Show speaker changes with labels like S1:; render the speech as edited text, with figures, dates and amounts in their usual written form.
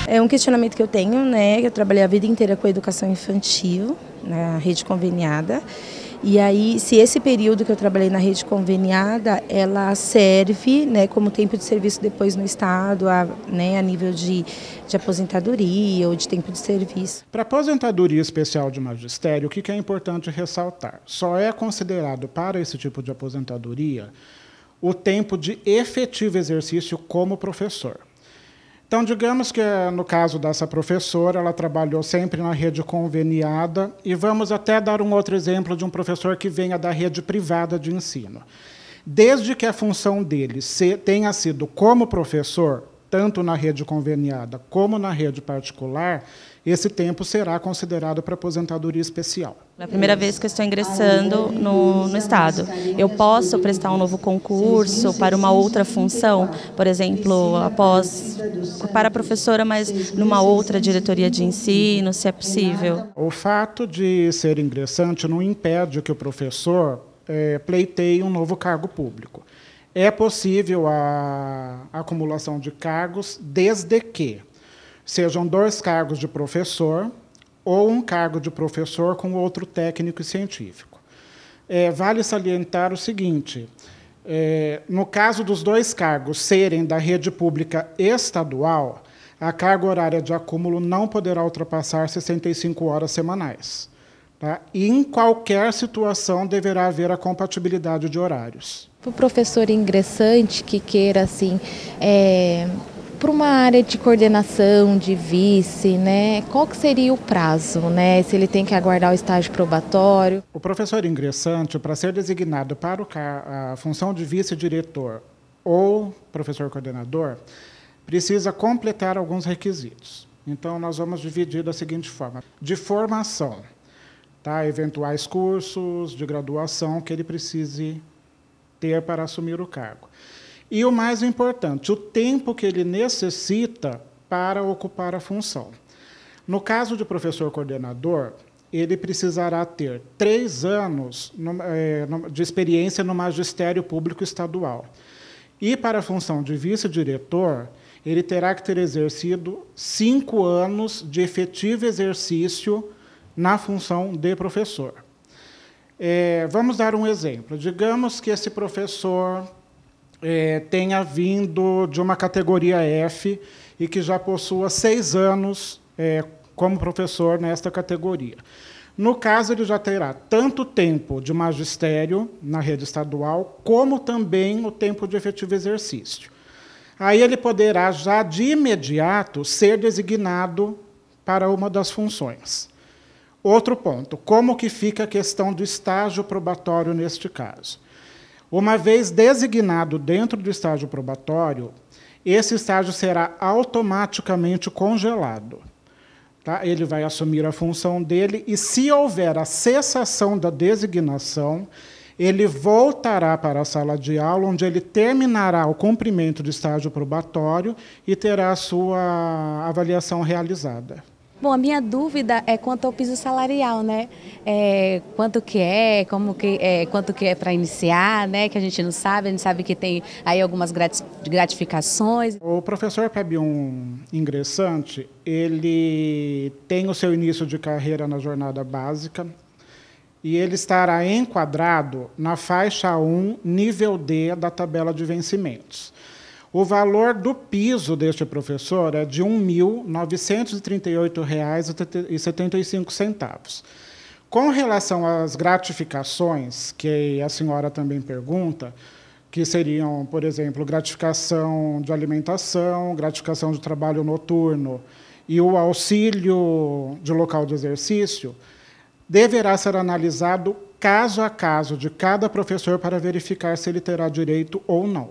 S1: É um questionamento que eu tenho, né? Eu trabalhei a vida inteira com a educação infantil, na rede conveniada. E aí, se esse período que eu trabalhei na rede conveniada, ela serve, né, como tempo de serviço depois no Estado, né, a nível de aposentadoria ou de tempo de serviço.
S2: Para a aposentadoria especial de magistério, o que é importante ressaltar? Só é considerado para esse tipo de aposentadoria o tempo de efetivo exercício como professor. Então, digamos que no caso dessa professora, ela trabalhou sempre na rede conveniada, e vamos até dar um outro exemplo de um professor que venha da rede privada de ensino. Desde que a função dele tenha sido como professor, tanto na rede conveniada como na rede particular, esse tempo será considerado para aposentadoria especial.
S3: É a primeira vez que eu estou ingressando no Estado. Eu posso prestar um novo concurso para uma outra função, por exemplo, para professora, mas numa outra diretoria de ensino, se é possível?
S2: O fato de ser ingressante não impede que o professor pleiteie um novo cargo público. É possível a acumulação de cargos desde que sejam 2 cargos de professor ou um cargo de professor com outro técnico e científico. Vale salientar o seguinte, no caso dos 2 cargos serem da rede pública estadual, a carga horária de acúmulo não poderá ultrapassar 65 horas semanais. Tá? E em qualquer situação deverá haver a compatibilidade de horários.
S4: Para o professor ingressante que queira, assim, para uma área de coordenação, de vice, né? Qual que seria o prazo, né? Se ele tem que aguardar o estágio probatório?
S2: O professor ingressante, para ser designado para a função de vice-diretor ou professor coordenador, precisa completar alguns requisitos. Então, nós vamos dividir da seguinte forma. De formação, tá? Eventuais cursos de graduação que ele precise ter para assumir o cargo. E o mais importante, o tempo que ele necessita para ocupar a função. No caso de professor coordenador, ele precisará ter 3 anos de experiência no magistério público estadual. E para a função de vice-diretor, ele terá que ter exercido 5 anos de efetivo exercício na função de professor. Vamos dar um exemplo. Digamos que esse professor tenha vindo de uma categoria F e que já possua 6 anos como professor nesta categoria. No caso, ele já terá tanto tempo de magistério na rede estadual, como também o tempo de efetivo exercício. Aí ele poderá, já de imediato, ser designado para uma das funções. Outro ponto, como que fica a questão do estágio probatório neste caso? Uma vez designado dentro do estágio probatório, esse estágio será automaticamente congelado. Tá? Ele vai assumir a função dele e, se houver a cessação da designação, ele voltará para a sala de aula, onde ele terminará o cumprimento do estágio probatório e terá a sua avaliação realizada.
S4: Bom, a minha dúvida é quanto ao piso salarial, né? Quanto que é, quanto que é para iniciar, né? Que a gente não sabe, a gente sabe que tem aí algumas gratificações.
S2: O professor PEB1 ingressante, ele tem o seu início de carreira na jornada básica e ele estará enquadrado na faixa 1, nível D da tabela de vencimentos. O valor do piso deste professor é de R$ 1.938,75. Com relação às gratificações, que a senhora também pergunta, que seriam, por exemplo, gratificação de alimentação, gratificação de trabalho noturno e o auxílio de local de exercício, deverá ser analisado caso a caso de cada professor para verificar se ele terá direito ou não.